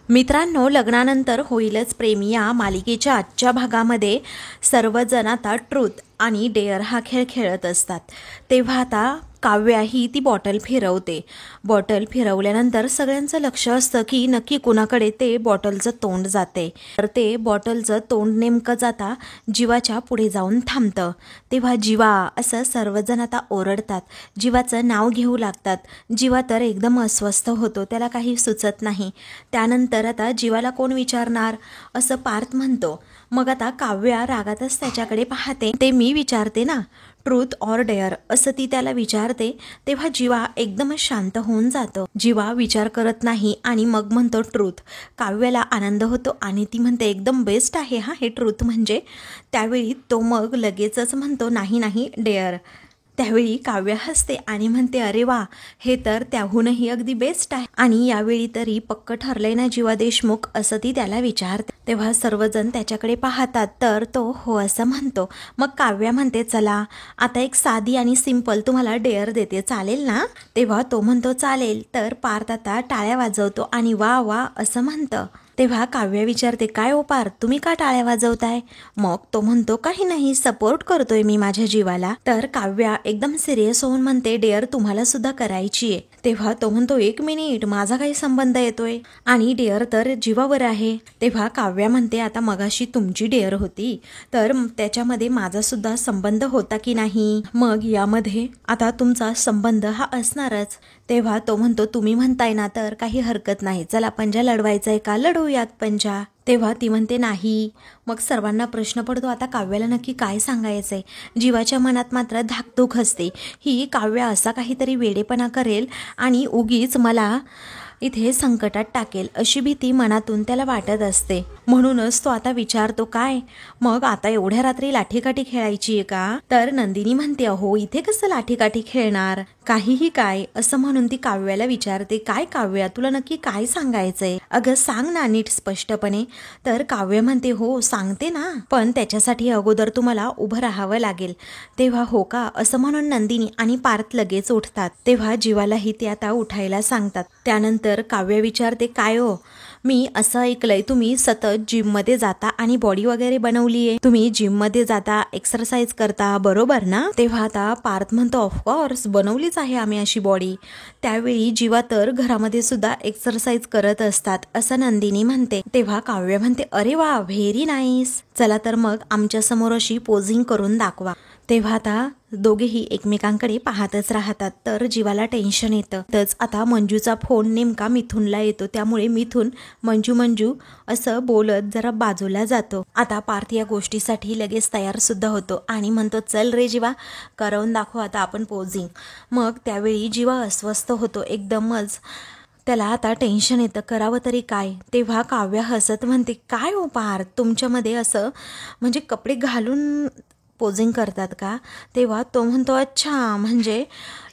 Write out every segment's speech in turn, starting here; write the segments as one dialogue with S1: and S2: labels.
S1: मित्रांनो, लग्नानंतर होईलच प्रेम या मालिकेच्या आजच्या भागामध्ये सर्वजण आता ट्रूथ आणि डेअर हा खेळ खेळत असतात. तेव्हा आता काव्या ही ती बॉटल फिरवते. बॉटल फिरवल्यानंतर सगळ्यांचं लक्ष असतं की नक्की कुणाकडे ते बॉटलचं तोंड जाते. तर ते बॉटलचं तोंड नेमकं जाता जीवाच्या पुढे जाऊन थांबतं. तेव्हा जीवा असं सर्वजण आता ओरडतात, जीवाचं नाव घेऊ लागतात. जीवा तर एकदम अस्वस्थ होतो, त्याला काही सुचत नाही. त्यानंतर आता जीवाला कोण विचारणार असं पार्थ म्हणतो. मग आता काव्या रागातच त्याच्याकडे पाहते. ते मी विचारते ना, ट्रूथ ऑर डेअर असं ती त्याला विचारते. तेव्हा जीवा एकदमच शांत होऊन जातो. जीवा विचार करत नाही आणि मग म्हणतो ट्रूथ. काव्याला आनंद होतो आणि ती म्हणते एकदम बेस्ट आहे हा हे ट्रूथ म्हणजे. त्यावेळी तो मग लगेचच म्हणतो नाही नाही डेअर. त्यावेळी काव्या हसते आणि म्हणते अरे वा, हे तर त्याहूनही अगदी बेस्ट आहे. आणि यावेळी तरी पक्क ठरलंय ना जीवा देशमुख असं ती त्याला विचारते. तेव्हा सर्वजण त्याच्याकडे पाहतात तर तो हो असं म्हणतो. मग काव्या म्हणते चला आता एक साधी आणि सिंपल तुम्हाला डेअर देते, चालेल ना. तेव्हा तो म्हणतो चालेल. तर पार्थ आता टाळ्या वाजवतो आणि वा वा असं म्हणतं. तेव्हा काव्या विचारते काय ओ पार्थ, तुम्ही का टाळ्या वाजवताय. मग तो म्हणतो काही नाही, सपोर्ट करतोय मी माझ्या जीवाला. तर काव्या एकदम सिरियस होऊन म्हणते डेअर तुम्हाला सुद्धा करायची आहे. तेव्हा तो म्हणतो एक मिनिट, माझा काही संबंध येतोय आणि डेअर तर जीवावर आहे. तेव्हा काव्या म्हणते आता मगाशी तुमची डेअर होती तर त्याच्यामध्ये माझा सुद्धा संबंध होता की नाही, मग यामध्ये आता तुमचा संबंध हा असणारच. तेव्हा तो म्हणतो तुम्ही म्हणताय ना तर काही हरकत नाही, चला पंजा लढवायचाय का, लढवूयात पंजा. तेव्हा ती म्हणते नाही. मग सर्वांना प्रश्न पडतो आता काव्याला नक्की काय सांगायचंय. जीवाच्या मनात मात्र धाकधूक असते, ही काव्या असा काहीतरी वेडेपणा करेल आणि उगीच मला इथे संकटात टाकेल अशी भीती मनातून त्याला वाटत असते. म्हणूनच तो आता विचारतो काय मग आता एवढ्या रात्री लाठीकाठी खेळायची आहे का. तर नंदिनी म्हणते अहो इथे कसं लाठीकाठी खेळणार, काहीही काय असं म्हणून ती काव्याला विचारते काय काव्या तुला नक्की काय सांगायचंय, अगं सांग ना नीट स्पष्टपणे. तर काव्य म्हणते हो सांगते ना, पण त्याच्यासाठी अगोदर तुम्हाला उभं राहावं लागेल. तेव्हा हो का असं म्हणून नंदिनी आणि पार्थ लगेच उठतात. तेव्हा जीवालाही ते आता उठायला सांगतात. त्यानंतर काव्य विचारते काय हो, मी असं ऐकलंय तुम्ही सतत जिममध्ये जाता आणि बॉडी वगैरे बनवलीये, तुम्ही जिममध्ये जाता एक्सरसाइज करता बरोबर ना. तेव्हा आता पार्थ म्हणतो ऑफकोर्स बनवलीच आहे आम्ही अशी बॉडी. त्यावेळी जीवा तर घरामध्ये सुद्धा एक्सरसाइज करत असतात असं नंदिनी म्हणते. तेव्हा काव्य म्हणते अरे वा व्हेरी नाईस, चला तर मग आमच्या समोर अशी पोझिंग करून दाखवा. तेव्हा आता दोघेही एकमेकांकडे पाहतच राहतात. तर जीवाला टेन्शन येतं. तच आता मंजूचा फोन नेमका मिथुनला येतो. त्यामुळे मिथुन मंजू मंजू असं बोलत जरा बाजूला जातो. आता पार्थ या गोष्टीसाठी लगेच तयार सुद्धा होतो आणि म्हणतो चल रे जीवा करवून दाखव आता आपण पोझिंग. मग त्यावेळी जीवा अस्वस्थ होतो एकदमच, त्याला आता टेन्शन येतं करावं तरी काय. तेव्हा काव्या हसत म्हणते काय हो पार्थ तुमच्यामध्ये असं म्हणजे कपडे घालून पोझिंग करतात का. तेव्हा तो म्हणतो अच्छा म्हणजे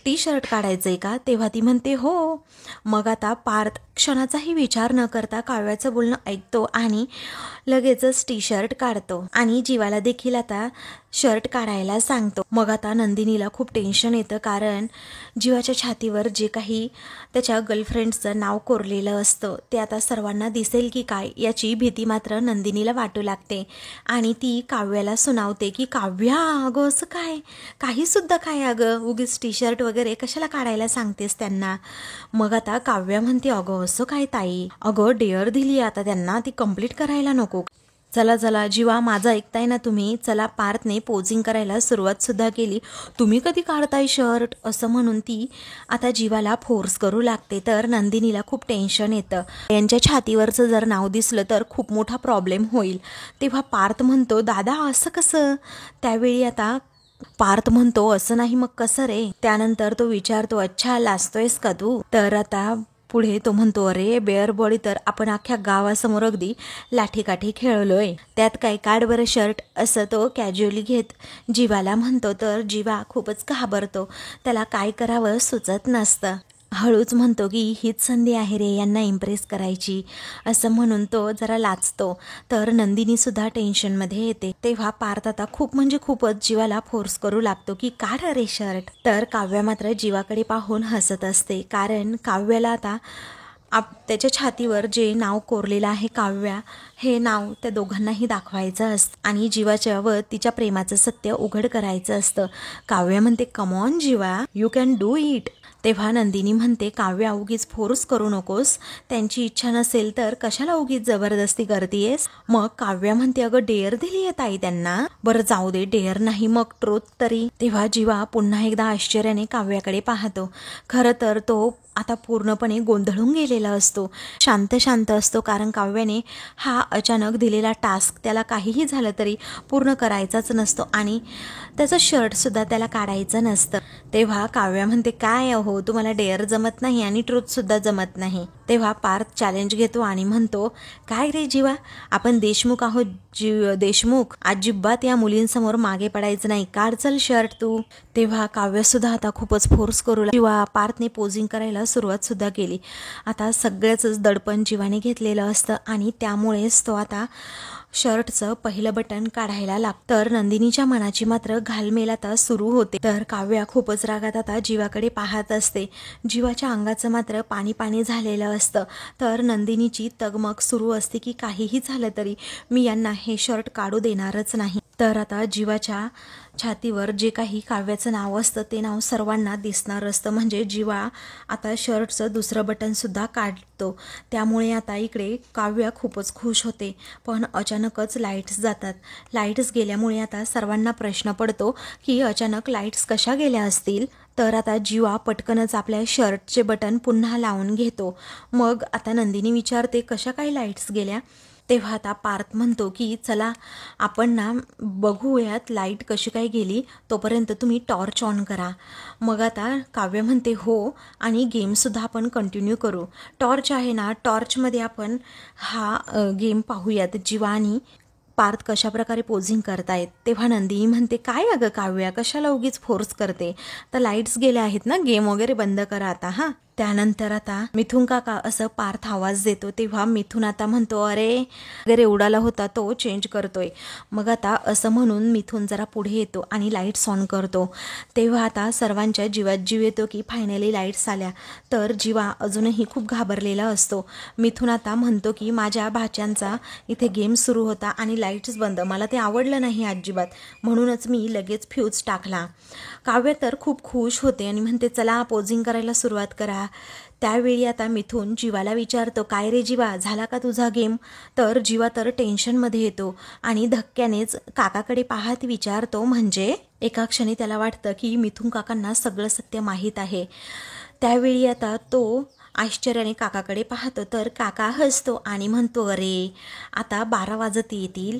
S1: टी शर्ट काढायचंय का. तेव्हा ती म्हणते हो. मग आता पार्थ क्षणाचाही विचार न करता काव्याचं बोलणं ऐकतो आणि लगेचच टी शर्ट काढतो आणि जीवाला देखील आता शर्ट काढायला सांगतो. मग आता नंदिनीला खूप टेन्शन येतं कारण जीवाच्या छातीवर जे काही त्याच्या गर्लफ्रेंडचं नाव कोरलेलं असतं ते आता सर्वांना दिसेल की काय याची भीती मात्र नंदिनीला वाटू लागते. आणि ती काव्याला सुनावते की काव्या अगं असं काय, काही सुद्धा काय अगं उगीच टी शर्ट वगैरे कशाला काढायला सांगतेस त्यांना. मग आता काव्या म्हणते अगं असं काय ताई, अगं डेअर दिली आता त्यांना, ती कंप्लीट करायला नको. चला चला जीवा माझं ऐकताय ना तुम्ही, चला. पार्थने पोझिंग करायला सुरुवात सुद्धा केली. तुम्ही कधी काढताय शर्ट असं म्हणून ती आता जीवाला फोर्स करू लागते. तर नंदिनीला खूप टेन्शन येतं, यांच्या छातीवरचं जर नाव दिसलं तर खूप मोठा प्रॉब्लेम होईल. तेव्हा पार्थ म्हणतो दादा असं कसं. त्यावेळी आता पार्थ म्हणतो असं नाही मग कसं रे. त्यानंतर तो विचारतो अच्छा लाजतोयस का तू. तर आता पुढे तो म्हणतो अरे बेअर बॉडी तर आपण अख्ख्या गावासमोर अगदी लाठीकाठी खेळलोय, त्यात काय काढ बरं शर्ट असं तो कॅज्युअली घेत जीवाला म्हणतो. तर जीवा खूपच घाबरतो, त्याला काय करावं सुचत नसतं. हळूच म्हणतो की हीच संधी आहे रे यांना इम्प्रेस करायची असं म्हणून तो जरा लाजतो. तर नंदिनी सुद्धा टेन्शनमध्ये येते. तेव्हा पार्थ आता खूप म्हणजे खूपच जीवाला फोर्स करू लागतो की काढ रे शर्ट. तर काव्या मात्र जीवाकडे पाहून हसत असते कारण काव्याला आता त्याच्या छातीवर जे नाव कोरलेलं आहे काव्या, हे नाव त्या दोघांनाही दाखवायचं असतं आणि जीवाच्या व तिच्या प्रेमाचं सत्य उघड करायचं असतं. काव्या म्हणते, come on Jiva, you can do it. तेव्हा नंदिनी म्हणते, काव्या उगीच फोर्स करू नकोस, त्यांची इच्छा नसेल तर कशाला उगीच जबरदस्ती करतेयस. मग काव्या म्हणते, अगं डेअर दिली आहे ताई त्यांना. बरं जाऊ दे, डेअर नाही मग ट्रूथ तरी. तेव्हा जीवा पुन्हा एकदा आश्चर्याने काव्याकडे पाहतो. खरं तर तो आता पूर्णपणे गोंधळून गेलेला असतो, शांत असतो, कारण काव्याने हा अचानक दिलेला टास्क त्याला काहीही झालं तरी पूर्ण करायचाच नसतो आणि त्याचं शर्टसुद्धा त्याला काढायचं नसतं. तेव्हा काव्या म्हणते, काय अहो, तुम्हाला डेअर जमत नाही आणि ट्रूथसुद्धा जमत नाही. तेव्हा पार्थ चॅलेंज घेतो आणि म्हणतो, काय रे जीवा, आपण देशमुख आहोत, देशमुख, अजिबात या मुलींसमोर मागे पडायचं नाही, काढ चल शर्ट तू. तेव्हा काव्यसुद्धा आता खूपच फोर्स करू लागली. जीवा पार्थने पोजिंग करायला सुरुवात सुद्धा केली. आता सगळ्याच दडपण जीवाने घेतलेलं असतं आणि त्यामुळेच तो आता शर्टचं पहिलं बटन काढायला लागतं. तर नंदिनीच्या मनाची मात्र घालमेल आता सुरू होते. तर काव्या खूपच रागात आता जीवाकडे पाहत असते. जीवाच्या अंगाचं मात्र पाणी झालेलं असतं. तर नंदिनीची तगमग सुरू असते की काहीही झालं तरी मी यांना हे शर्ट काढू देणारच नाही. तर आता जीवाच्या छातीवर जे काही काव्याचं नाव असतं ते नाव सर्वांना दिसणार असतं. म्हणजे जीवा आता शर्टचं दुसरं बटनसुद्धा काढतो. त्यामुळे आता इकडे काव्या खूपच खुश होते. पण अचानकच लाईट्स जातात. लाईट्स गेल्यामुळे आता सर्वांना प्रश्न पडतो की अचानक लाईट्स कशा गेल्या असतील. तर आता जीवा पटकनच आपल्या शर्टचे बटन पुन्हा लावून घेतो. मग आता नंदिनी विचारते, कशा काही लाईट्स गेल्या. तेव्हा आता पार्थ म्हणतो की चला आपण ना बघूयात लाईट कशी काय गेली, तोपर्यंत तुम्ही टॉर्च ऑन करा. मग आता काव्य म्हणते हो, आणि गेमसुद्धा आपण कंटिन्यू करू. टॉर्च आहे ना, टॉर्चमध्ये आपण हा गेम पाहूयात, जीवा आणि पार्थ कशा प्रकारे पोजिंग करतायत. तेव्हा नंदिनी म्हणते, काय अगं काव्या, कशाला उगीच फोर्स करते, तर लाईट्स गेल्या आहेत ना, गेम वगैरे बंद करा आता. हा त्यानंतर आता मिथुन काका असं पार्थ आवाज देतो. तेव्हा मिथुन आता म्हणतो, अरे वगैरे उडाला होता तो चेंज करतोय. मग आता असं म्हणून मिथुन जरा पुढे येतो आणि लाईट्स ऑन करतो. तेव्हा आता सर्वांच्या जीवात जीव येतो की फायनली लाईट्स आल्या. तर जीवा अजूनही खूप घाबरलेला असतो. मिथुन आता म्हणतो की माझ्या भाच्यांचा इथे गेम सुरू होता आणि लाईट्स बंद, मला ते आवडलं नाही अजिबात, म्हणूनच मी लगेच फ्यूज टाकला. काव्य तर खूप खुश होते आणि म्हणते, चला पोजिंग करायला सुरुवात करा. त्यावेळी आता मिथुन जीवाला विचारतो, काय रे जीवा, झाला का तुझा गेम. तर जीवा तर टेन्शनमध्ये येतो आणि धक्क्यानेच काकाकडे पाहत विचारतो, म्हणजे एका क्षणी त्याला वाटतं की मिथुन काकांना सगळं सत्य माहीत आहे. त्यावेळी आता तो आश्चर्याने काकाकडे पाहतो. तर काका हसतो आणि म्हणतो, अरे आता 12 वाजत येतील,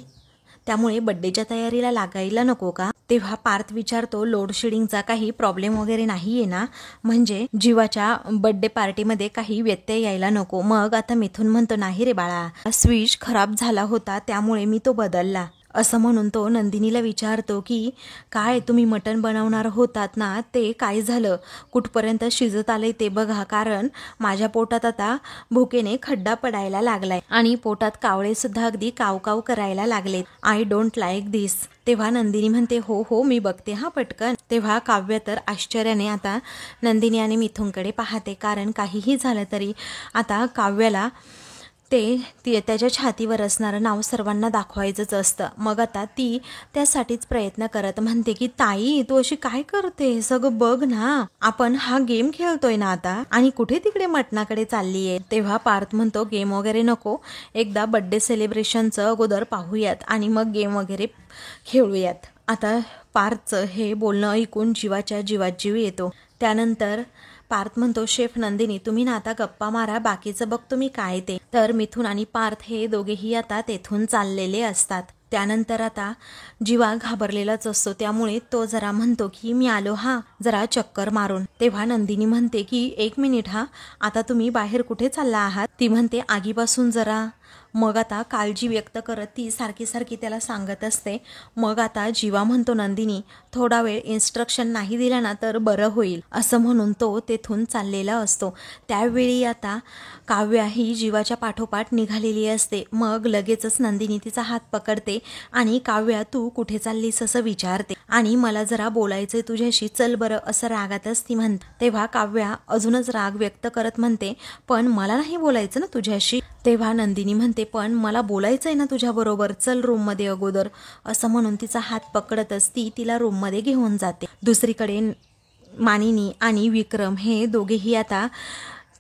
S1: त्यामुळे बड्डेच्या तयारीला लागायला नको का. तेव्हा पार्थ विचारतो, लोडशेडिंगचा काही प्रॉब्लेम वगैरे नाही आहे ना, म्हणजे जीवाच्या बड्डे पार्टीमध्ये काही व्यत्यय यायला नको. मग आता मिथुन म्हणतो, नाही रे बाळा, स्विच खराब झाला होता त्यामुळे मी तो बदलला. असं म्हणून तो नंदिनीला विचारतो की काय तुम्ही मटण बनवणार होतात ना, ते काय झालं, कुठपर्यंत शिजत आले ते बघा, कारण माझ्या पोटात आता भुकेने खड्डा पडायला लागलाय आणि पोटात कावळे सुद्धा अगदी काव करायला लागलेत. आय डोंट लाईक दिस. तेव्हा नंदिनी म्हणते, हो मी बघते हा पटकन. तेव्हा काव्य तर आश्चर्याने आता नंदिनी आणि मिथुनकडे पाहते, कारण काहीही झालं तरी आता काव्याला ते त्याच्या छातीवर असणारं नाव सर्वांना दाखवायचंच असतं. मग आता ती त्यासाठीच प्रयत्न करत म्हणते की ताई, तू अशी काय करते, सगळं बघ ना, आपण हा गेम खेळतोय ना आता, आणि कुठे तिकडे मटणाकडे चाललीये. तेव्हा पार्थ म्हणतो, गेम वगैरे नको, एकदा बड्डे सेलिब्रेशनचं अगोदर पाहूयात आणि मग गेम वगैरे खेळूयात. आता पार्थचं हे बोलणं ऐकून जीवाच्या जीवात जीव येतो. त्यानंतर पार्थ म्हणतो, शेफ नंदिनी तुम्ही ना आता गप्पा मारा, बाकीचं बघतो मी काय ते. तर मिथुन आणि पार्थ हे दोघेही आता तेथून चाललेले असतात. त्यानंतर आता जीवा घाबरलेलाच असतो, त्यामुळे तो जरा म्हणतो की मी आलो हा, जरा चक्कर मारून. तेव्हा नंदिनी म्हणते की 1 मिनिट हा, आता तुम्ही बाहेर कुठे चालला आहात. ती म्हणते, आगीपासून जरा मग आता काळजी व्यक्त करत ती सारखी सारखी त्याला सांगत असते. मग आता जीवा म्हणतो, नंदिनी थोडा वेळ इन्स्ट्रक्शन नाही दिला ना तर बरं होईल, असं म्हणून तो तेथून चाललेला असतो. त्यावेळी आता काव्या ही जीवाच्या पाठोपाठ निघालेली असते. मग लगेचच नंदिनी तिचा हात पकडते आणि काव्या तू कुठे चाललीस असं विचारते आणि मला जरा बोलायचंय तुझ्याशी, चल बरं, असं रागातच ती म्हणते. तेव्हा काव्या अजूनच राग व्यक्त करत म्हणते, पण मला नाही बोलायचं ना तुझ्याशी. तेव्हा नंदिनी म्हणते, पण मला बोलायचंय ना तुझ्याबरोबर, चल रूममध्ये अगोदर, असं म्हणून तिचा हात पकडतच ती तिला रूममध्ये घेऊन जाते. दुसरीकडे मानिनी आणि विक्रम हे दोघेही आता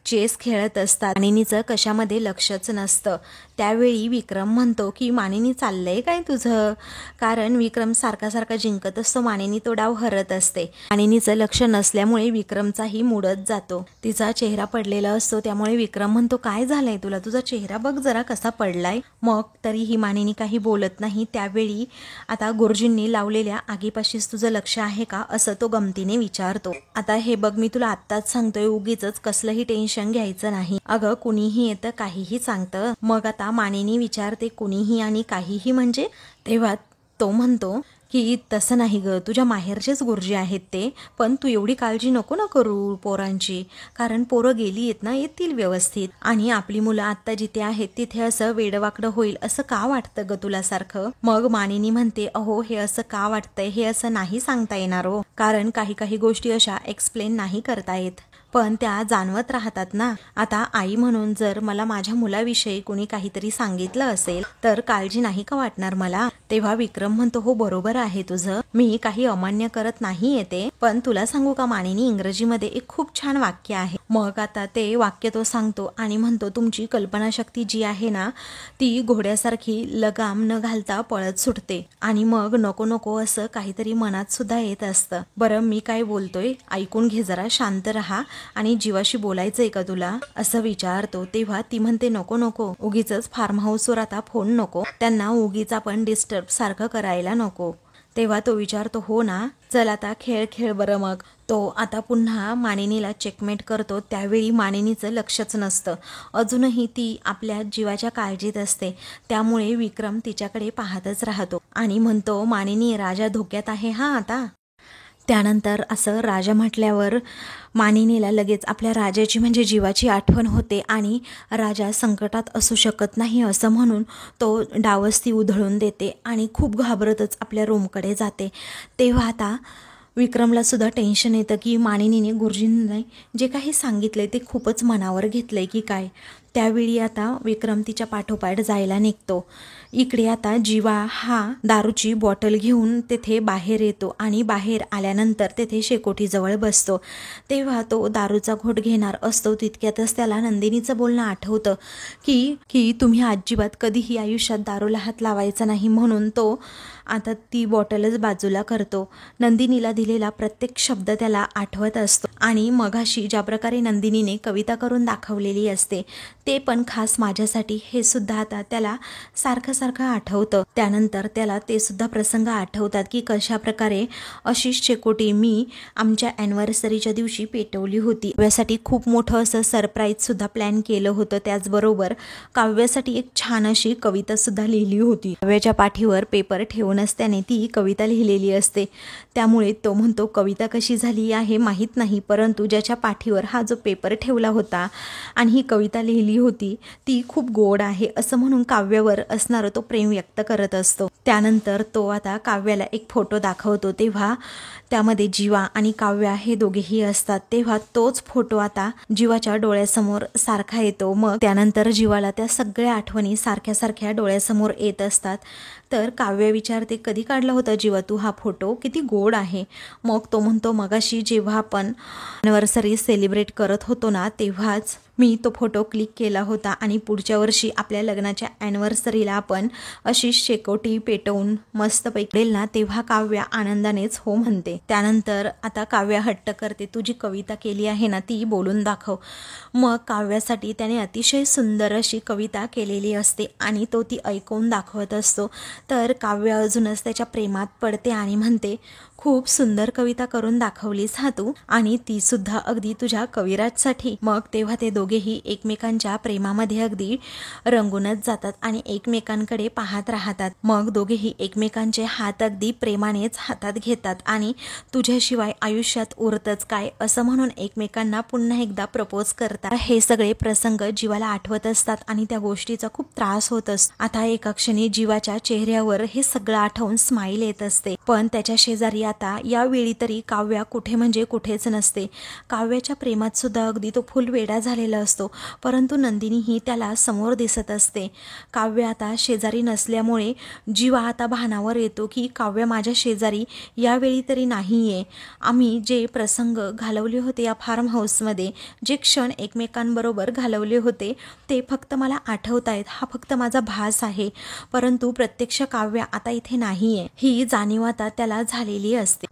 S1: चेस खेळत असतात. मानिनीचं कशामध्ये लक्षच नसतं. त्यावेळी विक्रम म्हणतो की मानिनी चाललंय काय तुझं, कारण विक्रम सारखा सारखा जिंकत असतो, मानिनी तो डाव हरत असते. मानिनीचं लक्ष नसल्यामुळे विक्रमचाही मूडच जातो. तिचा चेहरा पडलेला असतो. त्यामुळे विक्रम म्हणतो, काय झालंय तुला, तुझा चेहरा बघ जरा कसा पडलाय. मग तरीही मानिनी काही बोलत नाही. त्यावेळी आता गुरुजींनी लावलेल्या आगीपाशीच तुझं लक्ष आहे का, असं तो गमतीने विचारतो. आता हे बघ, मी तुला आत्ताच सांगतोय, उगीच कसलंही टेन्शन घ्यायचं नाही. अगं कुणीही येतं काहीही सांगतं. मग आता मानिनी विचारते, कुणीही आणि काहीही म्हणजे. तेव्हा तो म्हणतो की तसं नाही ग, तुझ्या माहेरचेच गुरुजी आहेत ते, पण तू एवढी काळजी नको ना करू पोरांची, कारण पोरं गेली आहेत ना, येतील व्यवस्थित, आणि आपली मुलं आत्ता जिथे आहेत तिथे असं वेडवाकडं होईल असं का वाटतं ग तुला सारखं. मग मानिनी म्हणते, अहो हे असं का वाटतंय, हे असं नाही सांगता येणार हो, कारण काही काही गोष्टी अशा एक्सप्लेन नाही करता येत, पण त्या जाणवत राहतात ना. आता आई म्हणून जर मला माझ्या मुलाविषयी कोणी काहीतरी सांगितलं असेल तर काळजी नाही का वाटणार मला. तेव्हा विक्रम म्हणतो, हो बरोबर आहे तुझं, मी काही अमान्य करत नाही येते, पण तुला सांगू का मानिनी, इंग्रजीमध्ये एक खूप छान वाक्य आहे. मग आता ते वाक्य तो सांगतो आणि म्हणतो, तुमची कल्पनाशक्ती जी आहे ना ती घोड्यासारखी लगाम न घालता पळत सुटते आणि मग नको नको असं काहीतरी मनात सुद्धा येत असतं. बरं मी काय बोलतोय ऐकून घे जरा, शांत राहा, आणि जीवाशी बोलायचंय का तुला, असं विचारतो. तेव्हा ती म्हणते, नको नको, उगीच फार्म हाऊसवर आता फोन नको, त्यांना उगीच आपण डिस्टर्ब सारखं करायला नको. तेव्हा तो विचारतो, हो ना, चल आता खेळ खेळ बरं. मग तो आता पुन्हा मानिनीला चेकमेट करतो. त्यावेळी मानिनीचं लक्षच नसतं, अजूनही ती आपल्या जीवाच्या काळजीत असते. त्यामुळे विक्रम तिच्याकडे पाहतच राहतो आणि म्हणतो, मानिनी राजा धोक्यात आहे हा आता. त्यानंतर असं राजा म्हटल्यावर मानिनीला लगेच आपल्या राजाची म्हणजे जीवाची आठवण होते आणि राजा संकटात असू शकत नाही असं म्हणून तो डावच ती उधळून देते आणि खूप घाबरतच आपल्या रूमकडे जाते. तेव्हा आता विक्रमला सुद्धा टेन्शन येतं की मानिनीने गुरुजींनी जे काही सांगितले ते खूपच मनावर घेतलंय की काय. त्यावेळी आता विक्रम तिच्या पाठोपाठ जायला निघतो. इकडे आता जीवा हा दारूची बॉटल घेऊन तेथे बाहेर येतो आणि बाहेर आल्यानंतर तेथे शेकोटीजवळ बसतो. तेव्हा तो दारूचा घोट घेणार असतो. तितक्यातच त्याला नंदिनीचं बोलणं आठवतं की तुम्ही अजिबात कधीही आयुष्यात दारूला हात लावायचा नाही, म्हणून तो आता ती बॉटलच बाजूला करतो. नंदिनीला दिलेला प्रत्येक शब्द त्याला आठवत असतो आणि मगाशी ज्या प्रकारे नंदिनीने कविता करून दाखवलेली असते ते पण खास माझ्यासाठी, हे सुद्धा आता त्याला सारखं सारखं आठवतं. त्यानंतर त्याला ते सुद्धा प्रसंग आठवतात की कशा प्रकारे अशी शेकोटी मी आमच्या ॲनिव्हर्सरीच्या दिवशी पेटवली होती. काव्यासाठी खूप मोठं असं सरप्राईज सुद्धा प्लॅन केलं होतं. त्याचबरोबर काव्यासाठी एक छान अशी कविता सुद्धा लिहिली होती. काव्याच्या पाठीवर पेपर ठेवूनच त्याने ती कविता लिहिलेली असते. त्यामुळे तो म्हणतो, कविता कशी झाली आहे माहीत नाही, परंतु ज्याच्या पाठीवर हा जो पेपर ठेवला होता आणि ही कविता लिहिली होती ती खूप गोड आहे, असं म्हणून काव्यावर असणारं तो प्रेम व्यक्त करत असतो. त्यानंतर तो आता काव्याला एक फोटो दाखवतो. तेव्हा त्यामध्ये जीवा आणि काव्या हे दोघेही असतात. तेव्हा तोच फोटो आता जीवाच्या डोळ्यासमोर सारखा येतो. मग त्यानंतर जीवाला त्या सगळ्या आठवणी सारख्या सारख्या डोळ्यासमोर येत असतात. तर काव्य विचारते, कधी काढला होता जीवा तू हा फोटो, किती गोड आहे. मग तो म्हणतो, मगाशी जेव्हा आपण ॲनिव्हर्सरी सेलिब्रेट करत होतो ना तेव्हाच मी तो फोटो क्लिक केला होता आणि पुढच्या वर्षी आपल्या लग्नाच्या ॲनिव्हर्सरीला आपण अशी शेकोटी पेटवून मस्तपैकी ना, तेव्हा काव्या आनंदानेच हो म्हणते. त्यानंतर आता काव्या हट्ट करते, तुझी कविता केली आहे ना ती बोलून दाखव. मग काव्यासाठी त्याने अतिशय सुंदर अशी कविता केलेली असते आणि तो ती ऐकून दाखवत असतो. तर काव्य अजूनच त्याच्या प्रेमात पडते आणि म्हणते, खूप सुंदर कविता करून दाखवलीस हा तू, आणि ती सुद्धा अगदी तुझ्या कविराजसाठी. मग तेव्हा ते दोघेही एकमेकांच्या प्रेमामध्ये अगदी रंगूनच जातात आणि एकमेकांकडे पाहत राहतात. मग दोघेही एकमेकांचे हात अगदी प्रेमानेच हातात घेतात आणि तुझ्याशिवाय आयुष्यात उरतच काय असं म्हणून एकमेकांना पुन्हा एकदा प्रपोज करतात. हे सगळे प्रसंग जीवाला आठवत असतात आणि त्या गोष्टीचा खूप त्रास होत असतो. आता एका क्षणी जीवाच्या चेहऱ्यावर हे सगळं आठवून स्माईल येत असते, पण त्याच्या शेजारी आता यावेळी तरी काव्या कुठे म्हणजे कुठेच नसते. काव्याच्या प्रेमात सुद्धा अगदी तो फुल वेडा झालेला असतो, परंतु नंदिनी ही त्याला समोर दिसत असते. काव्य आता शेजारी नसल्यामुळे जीवा आता भानावर येतो की काव्य माझ्या शेजारी यावेळी तरी नाहीये. आम्ही जे प्रसंग घालवले होते या फार्म हाऊसमध्ये, जे क्षण एकमेकांबरोबर घालवले होते ते फक्त मला आठवत आहेत. हा फक्त माझा भास आहे, परंतु प्रत्यक्ष काव्य आता इथे नाहीये ही जाणीव आता त्याला झालेली असते.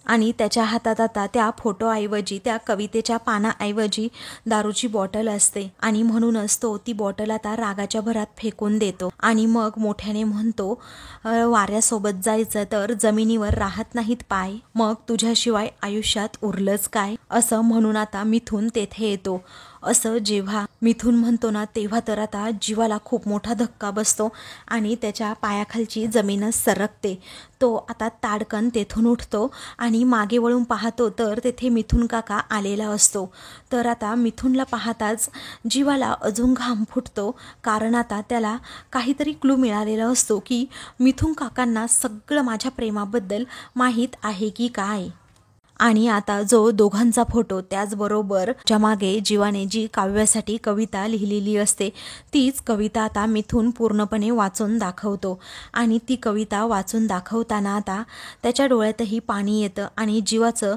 S1: आणि त्याच्या हातात आता त्या फोटोऐवजी, त्या कवितेच्या पानाऐवजी दारूची बॉटल असते आणि म्हणूनच तो ती बॉटल आता रागाच्या भरात फेकून देतो आणि मग मोठ्याने म्हणतो, वाऱ्यासोबत जायचं तर जमिनीवर राहत नाहीत पाय, मग तुझ्याशिवाय आयुष्यात उरलंच काय, असं म्हणून आता मिथून तेथे येतो. असं जेव्हा मिथून म्हणतो ना, तेव्हा तर आता जीवाला खूप मोठा धक्का बसतो आणि त्याच्या पायाखालची जमीनच सरकते. तो आता ताडकन तेथून उठतो आणि मागे वळून पाहतो तर तेथे मिथून काका आलेला असतो. तर आता मिथूनला पाहताच जीवाला अजून घाम फुटतो, कारण आता त्याला काहीतरी क्लू मिळालेला असतो की मिथून काकांना सगळं माझ्या प्रेमाबद्दल माहीत आहे की काय. आणि आता जो दोघांचा फोटो, त्याचबरोबर मागे जीवाने जी काव्यासाठी कविता लिहिलेली असते तीच कविता आता मिथून पूर्णपणे वाचून दाखवतो. आणि ती कविता वाचून दाखवताना आता त्याच्या डोळ्यातही पाणी येतं आणि जीवाचं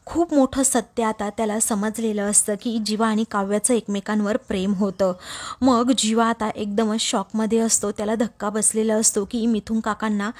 S1: खूप मोठं सत्य आता त्याला समजलेलं असतं की जीवा आणि काव्याचं एकमेकांवर प्रेम होतं. मग जीवा आता एकदमच शॉकमध्ये असतो. त्याला धक्का बसलेला असतो की मिथून काकांना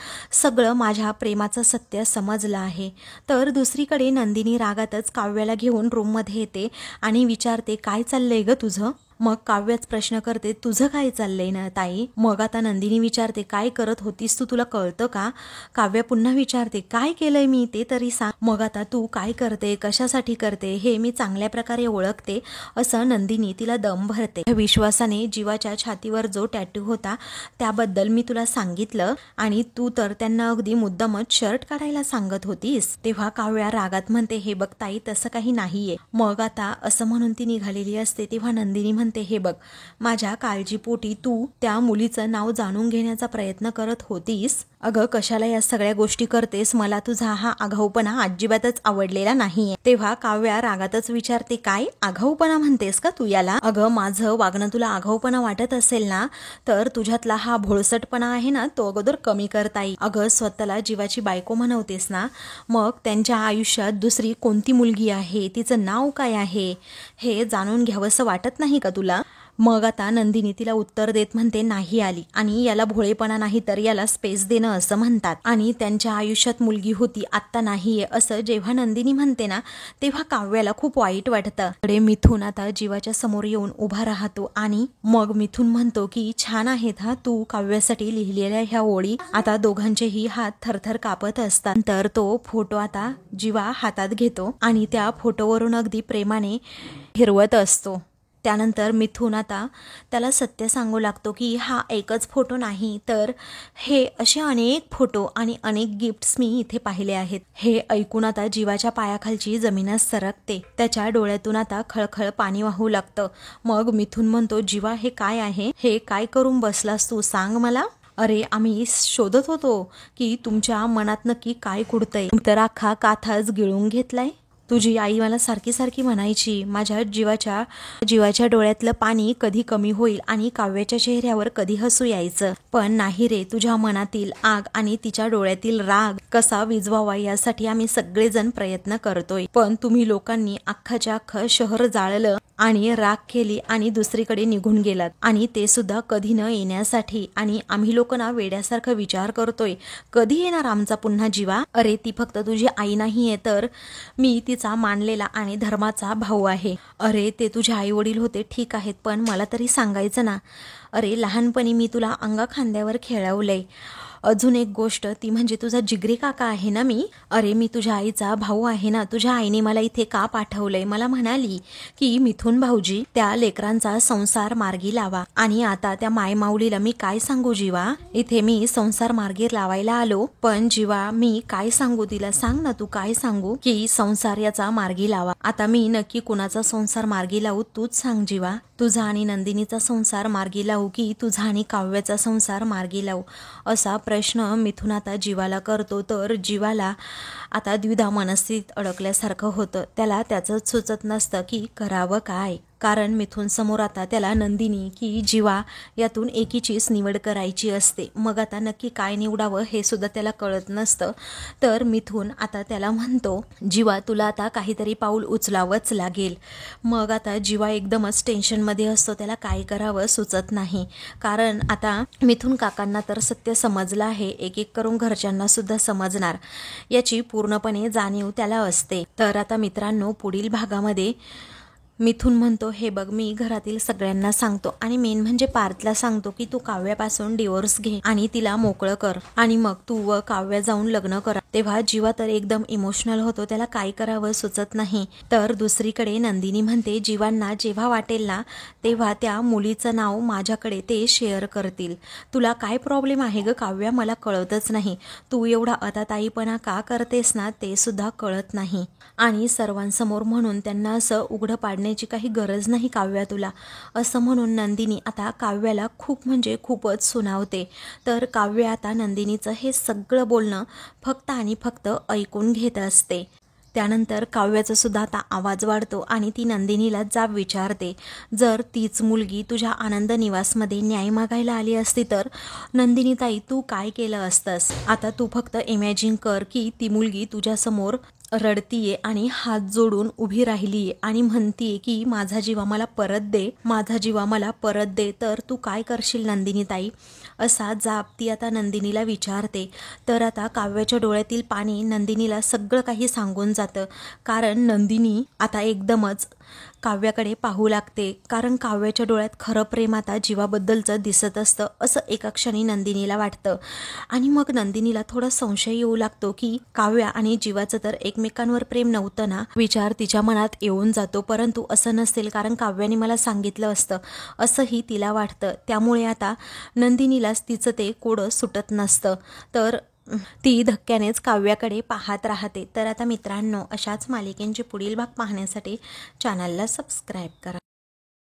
S1: सगळं माझ्या प्रेमाचं सत्य समजलं आहे. तर दुसरीकडे नंदिनी रागातच काव्याला घेऊन रूममध्ये येते आणि विचारते, काय चाललंय ग तुझं? मग काव्यच प्रश्न करते, तुझं काय चाललंय ना ताई? मग आता नंदिनी विचारते, काय करत होतीस तू, तुला कळतं का? काव्य पुन्हा विचारते, काय केलंय मी ते तरी सांग. मग आता तू काय करते, कशासाठी करते हे मी चांगल्या प्रकारे ओळखते, असं नंदिनी तिला दम भरते. विश्वासाने जीवाच्या छातीवर जो टॅटू होता त्याबद्दल मी तुला सांगितलं आणि तू तर त्यांना अगदी मुद्दामच शर्ट काढायला सांगत होतीस. तेव्हा काव्या रागात म्हणते, हे बघ ताई, तसं काही नाहीये. मग आता असं म्हणून ती निघालेली असते. तेव्हा नंदिनी म्हणते, हे बघ, माझ्या काळजीपोटी तू त्या मुलीचं नाव जाणून घेण्याचा प्रयत्न करत होतीस. अगं कशाला या सगळ्या गोष्टी करतेस, मला तुझा हा आगाऊपणा अजिबातच आवडलेला नाहीये. तेव्हा काव्या रागातच विचारते, काय आगाऊपणा म्हणतेस का तू याला? अगं माझं वागणं तुला आगाऊपणा वाटत असेल ना, तर तुझ्यातला हा भोळसटपणा आहे ना, तो अगोदर कमी करता येईल. अगं स्वतःला जीवाची बायको म्हणवतेस ना, मग त्यांच्या आयुष्यात दुसरी कोणती मुलगी आहे, तिचं नाव काय आहे, हे जाणून घ्यावंसं वाटत नाही का तुला? मग आता नंदिनी तिला उत्तर देत म्हणते, नाही आली, आणि याला भोळेपणा नाही तर याला स्पेस देणं असं म्हणतात. आणि त्यांच्या आयुष्यात मुलगी होती, आत्ता नाहीये, असं जेव्हा नंदिनी म्हणते ना, तेव्हा काव्याला खूप वाईट वाटतं. कडे मिथून आता जीवाच्या समोर येऊन उभा राहतो आणि मग मिथून म्हणतो की छान आहेत हा तू काव्यासाठी लिहिलेल्या ह्या ओळी. आता दोघांचेही हात थरथर कापत असतात. तर तो फोटो आता जीवा हातात घेतो आणि त्या फोटोवरून अगदी प्रेमाने हिरवत असतो. त्यानंतर मिथून आता त्याला सत्य सांगू लागतो की हा एकच फोटो नाही, तर हे असे अनेक फोटो आणि अनेक गिफ्ट्स मी इथे पाहिले आहेत. हे ऐकून आता जीवाच्या पायाखालची जमीनच सरकते. त्याच्या डोळ्यातून आता खळखळ पाणी वाहू लागतं. मग मिथून म्हणतो, जीवा हे काय आहे, हे काय करून बसलास तू, सांग मला. अरे आम्ही शोधत होतो की तुमच्या मनात नक्की काय कुडतंय, तर अख्खा काथाच गिळून घेतलाय. तुझी आई मला सारखी सारखी म्हणायची, माझ्या जीवाच्या डोळ्यातलं पाणी कधी कमी होईल आणि काव्याच्या चेहऱ्यावर कधी हसू यायचं, पण नाही रे. तुझ्या मनातील आग आणि तिच्या डोळ्यातील राग कसा विझवावा यासाठी आम्ही सगळेजण प्रयत्न करतोय, पण तुम्ही लोकांनी अख्खाच्या अख्खं शहर जाळलं आणि राग केली आणि दुसरीकडे निघून गेलात, आणि ते सुद्धा कधी न येण्यासाठी. आणि आम्ही लोकांना वेड्यासारखं विचार करतोय, कधी येणार आमचा पुन्हा जीवा. अरे ती फक्त तुझी आई नाहीये, तर मी तिचा मानलेला आणि धर्माचा भाऊ आहे. अरे ते तुझे आई वडील होते ठीक आहेत, पण मला तरी सांगायचं ना. अरे लहानपणी मी तुला अंगा खांद्यावर खेळवलंय, अजून एक गोष्ट ती म्हणजे तुझा जिगरी काका आहे ना मी, अरे मी तुझ्या आईचा भाऊ आहे ना, तुझ्या आईने मला इथे का पाठवलंय, मला म्हणाली की मिथून भाऊजी त्या लेकरांचा संसार मार्गी लावा. आणि आता त्या मायमाऊलीला मी काय सांगू जीवा, इथे मी संसार मार्गी लावायला आलो, पण जीवा मी काय सांगू तिला, सांग ना तू काय सांगू, की संसार याचा मार्गी लावा. आता मी नक्की कुणाचा संसार मार्गी लावू तूच सांग जीवा, तुझा आणि नंदिनीचा संसार मार्गी लावू की तुझा आणि काव्याचा संसार मार्गी लावू, असा प्रश्न मिथून आता जीवाला करतो. तर जीवाला आता द्विधा मनस्थितीत अडकल्यासारखं होतं. त्याला त्याचं सुचत नसतं की करावं काय, कारण मिथून समोर आता त्याला नंदिनी की जीवा यातून एकीचीच निवड करायची असते. मग आता नक्की काय निवडावं हे सुद्धा त्याला कळत नसतं. तर मिथून आता त्याला म्हणतो, जीवा तुला आता काहीतरी पाऊल उचलावंच लागेल. मग आता जीवा एकदमच टेन्शनमध्ये असतो, त्याला काय करावं सुचत नाही. कारण आता मिथून काकांना तर सत्य समजलं आहे, एक एक करून घरच्यांना सुद्धा समजणार याची पूर्णपणे जाणीव त्याला असते. तर आता मित्रांनो, पुढील भागामध्ये मिथून म्हणतो, हे बघ मी घरातील सगळ्यांना सांगतो आणि मेन म्हणजे पार्थला सांगतो की तू काव्यापासून डिवोर्स घे आणि तिला मोकळं कर आणि मग तू व काव्या जाऊन लग्न करा. तेव्हा जीवा तर एकदम इमोशनल होतो, त्याला काय करावं सुचत नाही. तर दुसरीकडे नंदिनी म्हणते, जीवांना जेव्हा वाटेल ना तेव्हा त्या मुलीचं नाव माझ्याकडे ते शेअर करतील. तुला काय प्रॉब्लेम आहे ग काव्या, मला कळतच नाही. तू एवढा अताताईपणा का करतेस ना ते सुद्धा कळत नाही. आणि सर्वांसमोर म्हणून त्यांना असं उघडं पाडण्याची काही गरज नाही काव्या तुला, असं म्हणून नंदिनी आता काव्याला खूप म्हणजे खूपच सुनावते. तर काव्य आता नंदिनीचं हे सगळं बोलणं फक्त आणि फक्त ऐकून घेत असते. त्यानंतर काव्याचा सुद्धा आता आवाज वाढतो आणि ती नंदिनीला जाब विचारते, जर तीच मुलगी तुझ्या आनंद निवासमध्ये न्याय मागायला आली असती तर नंदिनी ताई तू काय केलं असतंस. आता तू फक्त इमॅजिन कर की ती मुलगी तुझ्यासमोर रडतीये आणि हात जोडून उभी राहिलीये आणि म्हणतीये की माझा जीवा मला परत दे, माझा जीवा मला परत दे, तर तू काय करशील नंदिनी ताई, असा जाब ती आता नंदिनीला विचारते. तर आता काव्याच्या डोळ्यातील पाणी नंदिनीला सगळं काही सांगून जातं, कारण नंदिनी आता एकदमच काव्याकडे पाहू लागते, कारण काव्याच्या डोळ्यात खरं प्रेम आता जीवाबद्दलचं दिसत असतं असं एका क्षणी नंदिनीला वाटतं. आणि मग नंदिनीला थोडा संशय येऊ लागतो की काव्या आणि जीवाचं तर एकमेकांवर प्रेम नव्हतं ना, विचार तिच्या मनात येऊन जातो. परंतु असं नसेल, कारण काव्याने मला सांगितलं असतं असंही तिला वाटतं. त्यामुळे आता नंदिनीलाच तिचं ते कोडं सुटत नसतं, तर ती धक्क्यानेच काव्याकडे पाहत राहते. तर आता मित्रांनो, अशाच मालिकेंचे पुढील भाग पाहण्यासाठी चॅनलला सबस्क्राईब करा.